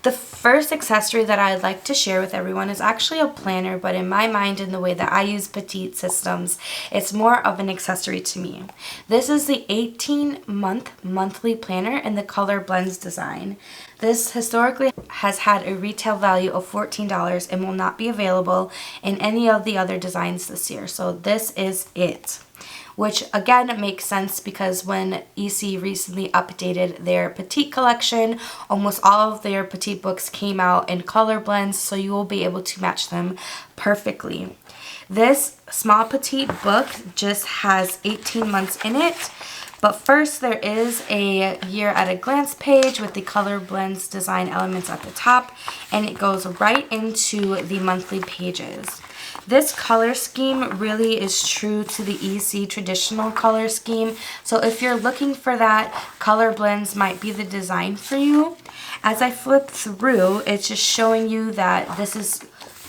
The first accessory that I'd like to share with everyone is actually a planner, but in my mind, in the way that I use Petite systems, it's more of an accessory to me. This is the 18-month monthly planner in the Color Blends design. This historically has had a retail value of $14 and will not be available in any of the other designs this year. So this is it. Which again makes sense because when EC recently updated their Petite collection, almost all of their Petite books came out in color blends, so you will be able to match them perfectly. This small Petite book just has 18 months in it, but first there is a year at a glance page with the color blends design elements at the top, and it goes right into the monthly pages. This color scheme really is true to the EC traditional color scheme, so if you're looking for that, Color Blends might be the design for you. As I flip through, it's just showing you that this is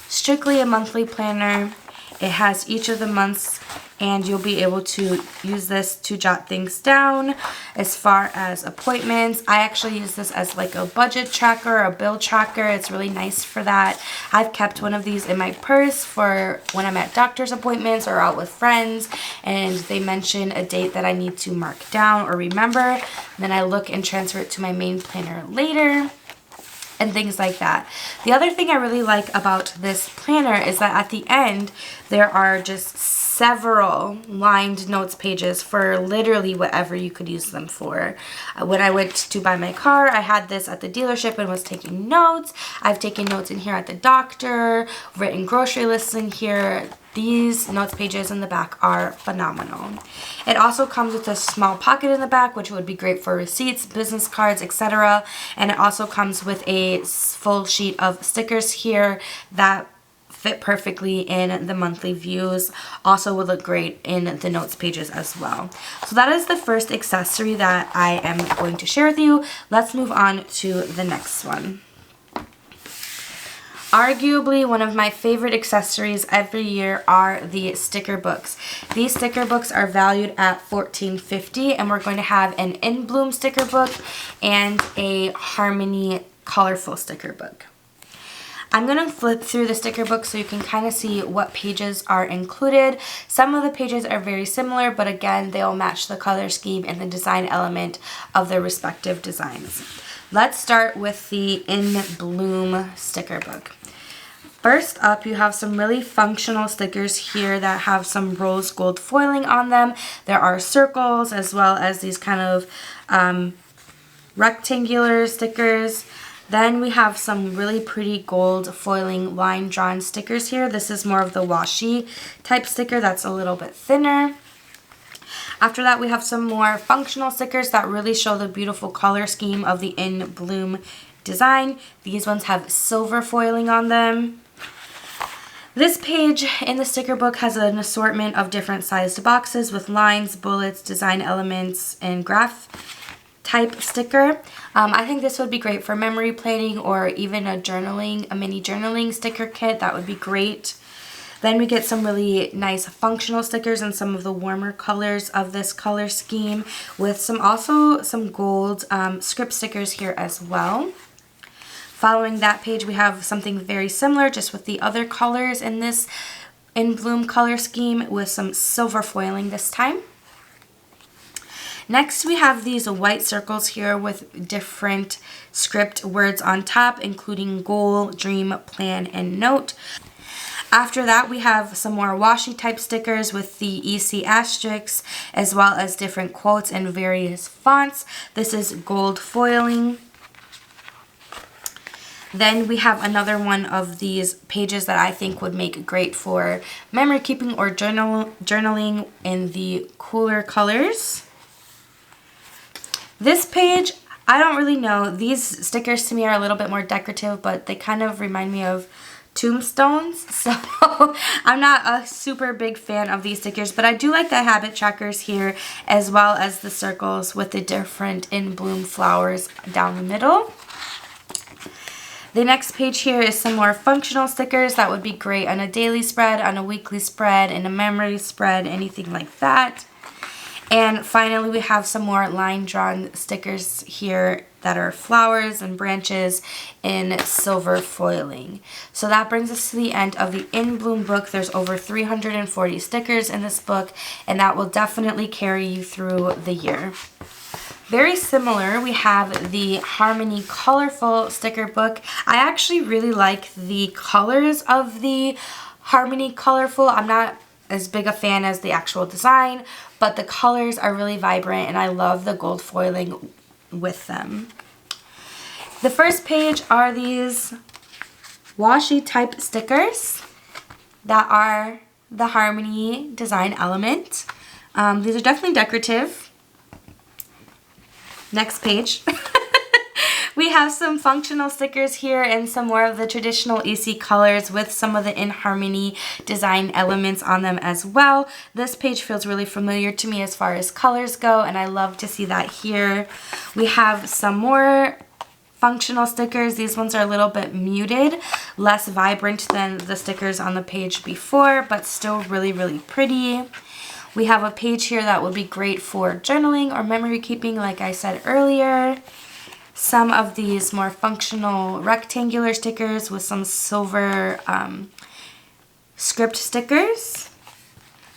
strictly a monthly planner. It has each of the months, and you'll be able to use this to jot things down as far as appointments. I actually use this as like a budget tracker, a bill tracker. It's really nice for that. I've kept one of these in my purse for when I'm at doctor's appointments or out with friends and they mention a date that I need to mark down or remember. And then I look and transfer it to my main planner later, and things like that. The other thing I really like about this planner is that at the end there are just several lined notes pages for literally whatever you could use them for. When I went to buy my car, I had this at the dealership and was taking notes. I've taken notes in here at the doctor, written grocery lists in here. These notes pages in the back are phenomenal. It also comes with a small pocket in the back, which would be great for receipts, business cards, etc. And it also comes with a full sheet of stickers here that fit perfectly in the monthly views. Also would look great in the notes pages as well. So that is the first accessory that I am going to share with you. Let's move on to the next one. Arguably one of my favorite accessories every year are the sticker books. These sticker books are valued at $14.50, and we're going to have an In Bloom sticker book and a Harmony colorful sticker book. I'm going to flip through the sticker book so you can kind of see what pages are included. Some of the pages are very similar, but again, they'll match the color scheme and the design element of their respective designs. Let's start with the In Bloom sticker book. First up, you have some really functional stickers here that have some rose gold foiling on them. There are circles as well as these kind of rectangular stickers. Then we have some really pretty gold foiling line drawn stickers here. This is more of the washi type sticker that's a little bit thinner. After that, we have some more functional stickers that really show the beautiful color scheme of the In Bloom design. These ones have silver foiling on them. This page in the sticker book has an assortment of different sized boxes with lines, bullets, design elements, and graph type sticker. I think this would be great for memory planning or even a mini journaling sticker kit. That would be great. Then we get some really nice functional stickers and some of the warmer colors of this color scheme with also some gold script stickers here as well. Following that page, we have something very similar just with the other colors in this In Bloom color scheme with some silver foiling this time. Next, we have these white circles here with different script words on top, including goal, dream, plan, and note. After that, we have some more washi type stickers with the EC asterisks, as well as different quotes in various fonts. This is gold foiling. Then we have another one of these pages that I think would make great for memory keeping or journaling in the cooler colors. This page, I don't really know. These stickers to me are a little bit more decorative, but they kind of remind me of tombstones. So I'm not a super big fan of these stickers, but I do like the habit trackers here as well as the circles with the different In Bloom flowers down the middle. The next page here is some more functional stickers that would be great on a daily spread, on a weekly spread, in a memory spread, anything like that. And finally, we have some more line drawn stickers here that are flowers and branches in silver foiling. So that brings us to the end of the In Bloom book. There's over 340 stickers in this book, and that will definitely carry you through the year. Very similar, we have the Harmony Colorful sticker book. I actually really like the colors of the Harmony Colorful. I'm not as big a fan as the actual design, but the colors are really vibrant and I love the gold foiling with them. The first page are these washi type stickers that are the Harmony design element. These are definitely decorative. Next page. We have some functional stickers here and some more of the traditional EC colors with some of the In Harmony design elements on them as well. This page feels really familiar to me as far as colors go, and I love to see that here. We have some more functional stickers. These ones are a little bit muted, less vibrant than the stickers on the page before, but still really, really pretty. We have a page here that would be great for journaling or memory keeping, like I said earlier. Some of these more functional rectangular stickers with some silver script stickers.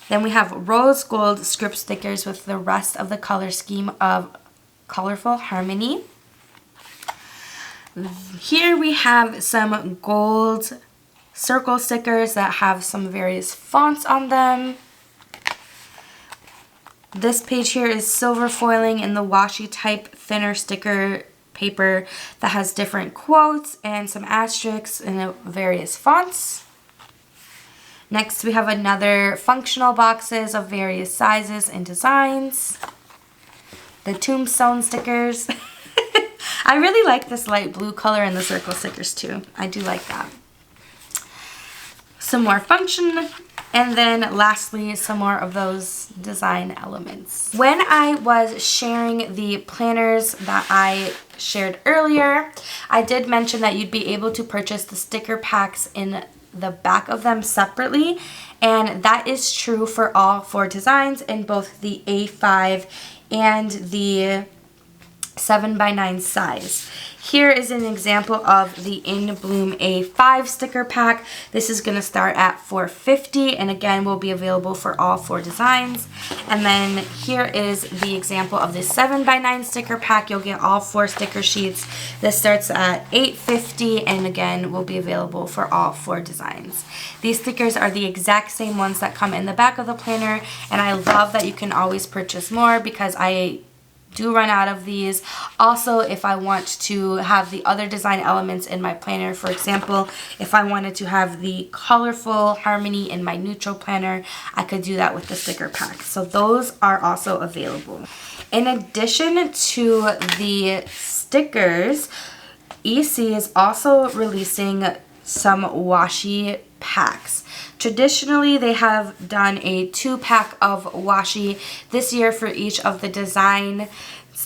Then we have rose gold script stickers with the rest of the color scheme of Colorful Harmony. Here we have some gold circle stickers that have some various fonts on them. This page here is silver foiling in the washi type thinner sticker paper that has different quotes and some asterisks in various fonts. Next we have another functional boxes of various sizes and designs. The tombstone stickers. I really like this light blue color in the circle stickers too. I do like that. Some more And then lastly, some more of those design elements. When I was sharing the planners that I shared earlier, I did mention that you'd be able to purchase the sticker packs in the back of them separately, and that is true for all 4 designs in both the A5 and the 7x9 size. Here is an example of the In Bloom A5 sticker pack. This is going to start at $4.50 and again will be available for all 4 designs. And then here is the example of the 7x9 sticker pack. You'll get all 4 sticker sheets. This starts at $8.50 and again will be available for all 4 designs. These stickers are the exact same ones that come in the back of the planner, and I love that you can always purchase more because I do run out of these. Also, if I want to have the other design elements in my planner, for example, if I wanted to have the colorful harmony in my neutral planner, I could do that with the sticker pack. So those are also available. In addition to the stickers, EC is also releasing some washi packs. Traditionally, they have done a 2-pack of washi. This year for each of the designs,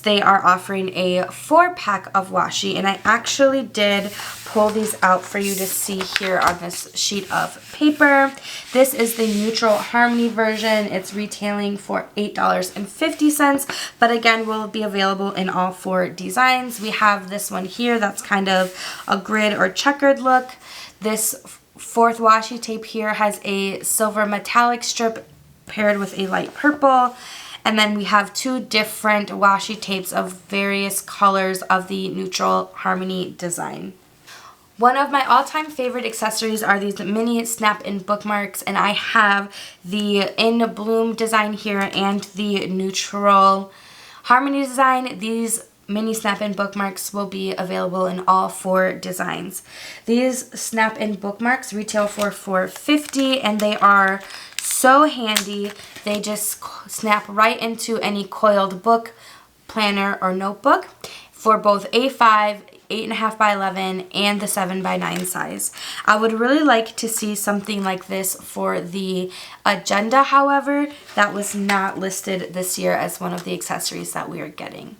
they are offering a 4-pack of washi, and I actually did pull these out for you to see here on this sheet of paper. This is the neutral harmony version. It's retailing for $8.50, but again will be available in all 4 designs. We have this one here that's kind of a grid or checkered look. This 4th washi tape here has a silver metallic strip paired with a light purple. And then we have 2 different washi tapes of various colors of the neutral harmony design. One of my all-time favorite accessories are these mini snap-in bookmarks, and I have the In Bloom design here and the neutral harmony design. These mini snap-in bookmarks will be available in all 4 designs. These snap-in bookmarks retail for $4.50 and they are so handy. They just snap right into any coiled book, planner, or notebook for both A5, 8.5 by 11, and the 7x9 size. I would really like to see something like this for the agenda, however, that was not listed this year as one of the accessories that we are getting.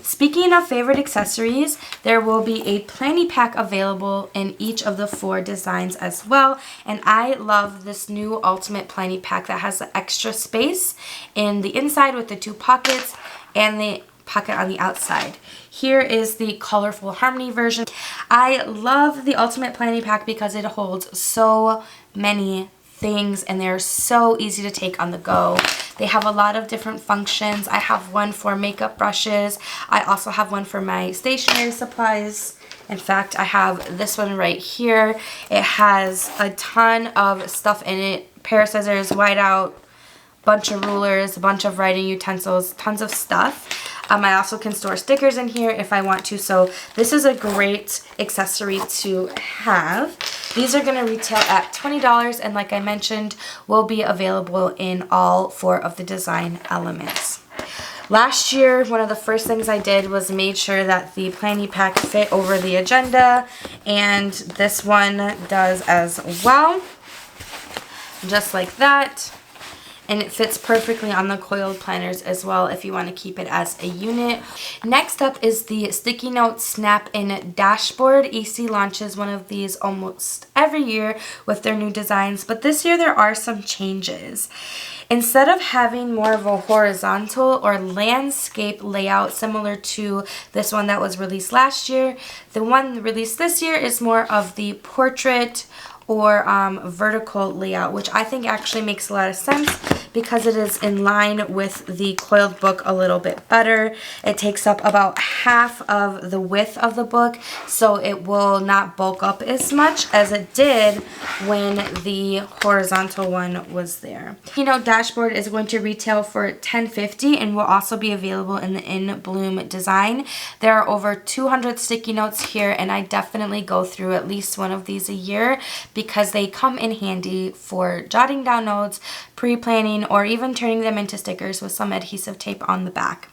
Speaking of favorite accessories, there will be a planning pack available in each of the 4 designs as well, and I love this new ultimate planning pack that has the extra space in the inside with the 2 pockets and the pocket on the outside. Here is the colorful harmony version. I love the ultimate planning pack because it holds so many things and they're so easy to take on the go. They have a lot of different functions. I have one for makeup brushes. I also have one for my stationery supplies. In fact, I have this one right here. It has a ton of stuff in it. Pair of scissors, whiteout, bunch of rulers, a bunch of writing utensils, tons of stuff. I also can store stickers in here if I want to, so this is a great accessory to have. These are going to retail at $20 and like I mentioned, will be available in all 4 of the design elements. Last year, one of the first things I did was made sure that the planning pack fit over the agenda, and this one does as well, just like that. And it fits perfectly on the coiled planners as well if you want to keep it as a unit. Next up is the Sticky Note Snap-In Dashboard. EC launches one of these almost every year with their new designs, but this year there are some changes. Instead of having more of a horizontal or landscape layout similar to this one that was released last year, the one released this year is more of the portrait or vertical layout, which I think actually makes a lot of sense because it is in line with the coiled book a little bit better. It takes up about half of the width of the book, so it will not bulk up as much as it did when the horizontal one was there. Sticky Note Dashboard is going to retail for $10.50 and will also be available in the In Bloom design. There are over 200 sticky notes here, and I definitely go through at least one of these a year because they come in handy for jotting down notes, pre-planning, or even turning them into stickers with some adhesive tape on the back.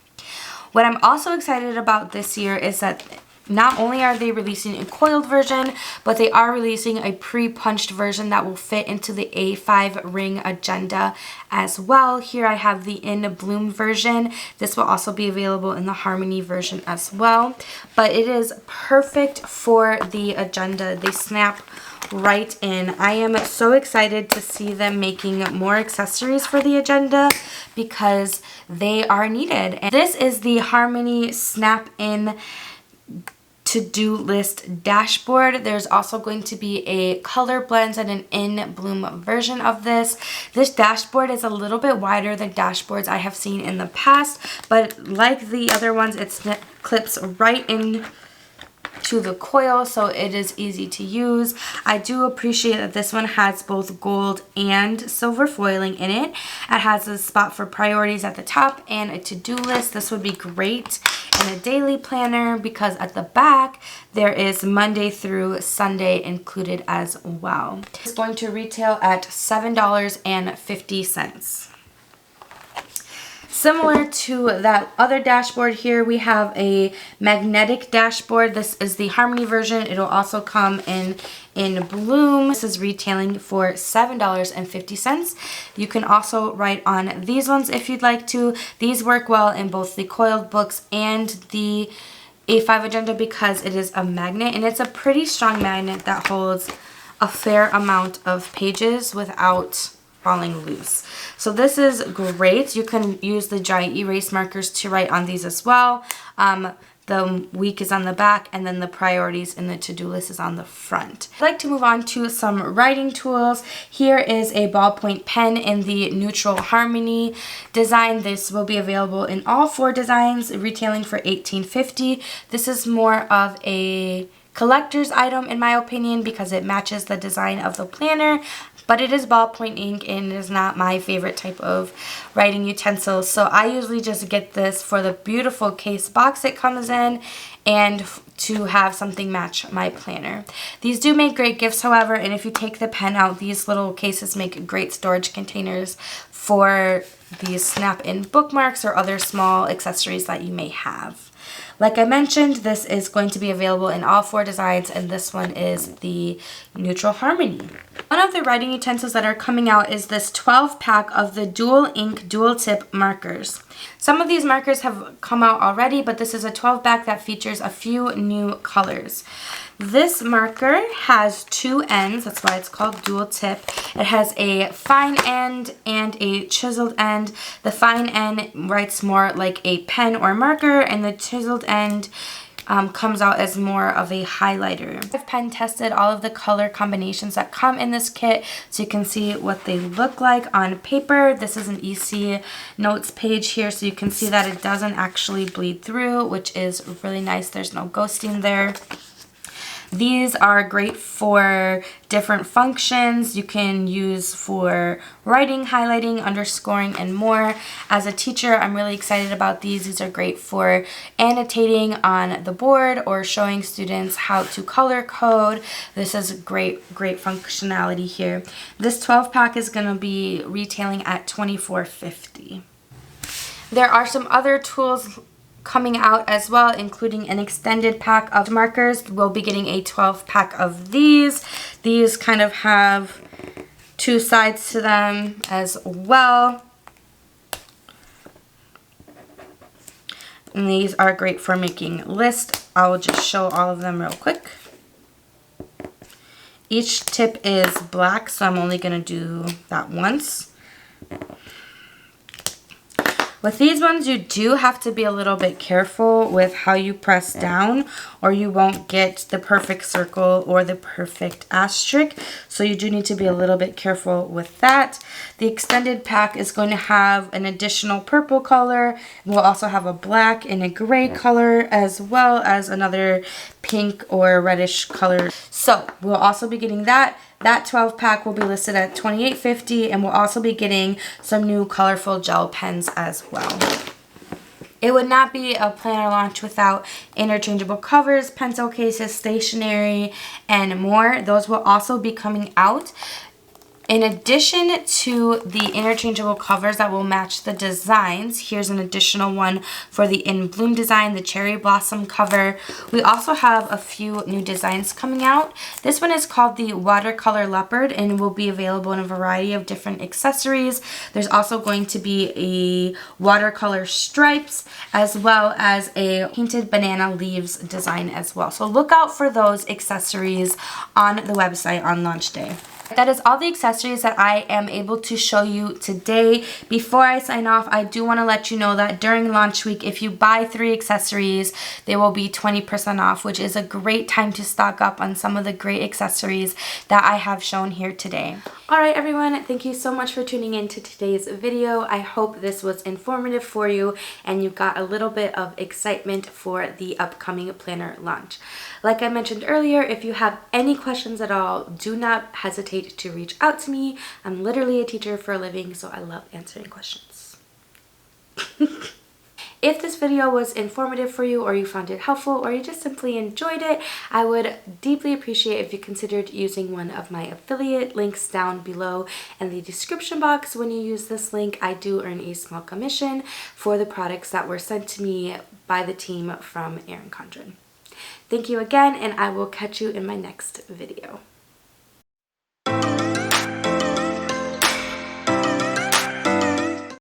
What I'm also excited about this year is that not only are they releasing a coiled version, but they are releasing a pre-punched version that will fit into the A5 ring agenda as well. Here I have the In Bloom version. This will also be available in the Harmony version as well. But it is perfect for the agenda. They snap right in. I am so excited to see them making more accessories for the agenda because they are needed. And this is the Harmony Snap In to-do list dashboard. There's also going to be a color blends and an In Bloom version of this. This dashboard is a little bit wider than dashboards I have seen in the past, but like the other ones, it clips right in to the coil, so it is easy to use. I do appreciate that this one has both gold and silver foiling in it. It has a spot for priorities at the top and a to-do list. This would be great in a daily planner because at the back there is Monday through Sunday included as well. It's going to retail at $7.50. Similar to that other dashboard here, we have a magnetic dashboard. This is the Harmony version. It'll also come in Bloom. This is retailing for $7.50. You can also write on these ones if you'd like to. These work well in both the coiled books and the A5 agenda because it is a magnet, and it's a pretty strong magnet that holds a fair amount of pages without falling loose. So this is great. You can use the giant erase markers to write on these as well. The week is on the back, and then the priorities in the to-do list is on the front. I'd like to move on to some writing tools. Here is a ballpoint pen in the neutral Harmony design. This will be available in all 4 designs, retailing for $18.50. This is more of a collector's item in my opinion because it matches the design of the planner, but it is ballpoint ink and it is not my favorite type of writing utensil. So I usually just get this for the beautiful case box it comes in and to have something match my planner. These do make great gifts, however, and if you take the pen out, these little cases make great storage containers for these snap-in bookmarks or other small accessories that you may have. Like I mentioned, this is going to be available in all 4 designs, and this one is the Neutral Harmony. One of the writing utensils that are coming out is this 12-pack of the dual ink dual tip markers. Some of these markers have come out already, but this is a 12-pack that features a few new colors. This marker has 2 ends, that's why it's called dual tip. It has a fine end and a chiseled end. The fine end writes more like a pen or marker, and the chiseled end comes out as more of a highlighter. I've pen tested all of the color combinations that come in this kit so you can see what they look like on paper. This is an EC notes page here, so you can see that it doesn't actually bleed through, which is really nice. There's no ghosting there. These are great for different functions. You can use for writing, highlighting, underscoring, and more. As a teacher, I'm really excited about these. These are great for annotating on the board or showing students how to color code. This is great functionality here. This 12-pack is going to be retailing at $24.50. There are some other tools coming out as well, including an extended pack of markers. We'll be getting a 12-pack of these. These kind of have 2 sides to them as well. And these are great for making lists. I'll just show all of them real quick. Each tip is black, so I'm only going to do that once. With these ones, you do have to be a little bit careful with how you press down, or you won't get the perfect circle or the perfect asterisk. So you do need to be a little bit careful with that. The extended pack is going to have an additional purple color. We'll also have a black and a gray color, as well as another pink or reddish color. So we'll also be getting that. That 12-pack will be listed at $28.50, and we'll also be getting some new colorful gel pens as well. It would not be a planner launch without interchangeable covers, pencil cases, stationery, and more. Those will also be coming out. In addition to the interchangeable covers that will match the designs, here's an additional one for the In Bloom design, the cherry blossom cover. We also have a few new designs coming out. This one is called the Watercolor Leopard and will be available in a variety of different accessories. There's also going to be a watercolor stripes as well as a painted banana leaves design as well. So look out for those accessories on the website on launch day. That is all the accessories that I am able to show you today. Before I sign off, I do want to let you know that during launch week, if you buy 3 accessories, they will be 20% off, which is a great time to stock up on some of the great accessories that I have shown here today. Alright everyone, thank you so much for tuning in to today's video. I hope this was informative for you and you got a little bit of excitement for the upcoming planner launch. Like I mentioned earlier, if you have any questions at all, do not hesitate to reach out to me. I'm literally a teacher for a living, so I love answering questions. If this video was informative for you, or you found it helpful, or you just simply enjoyed it, I would deeply appreciate if you considered using one of my affiliate links down below in the description box. When you use this link, I do earn a small commission for the products that were sent to me by the team from Erin Condren. Thank you again, and I will catch you in my next video.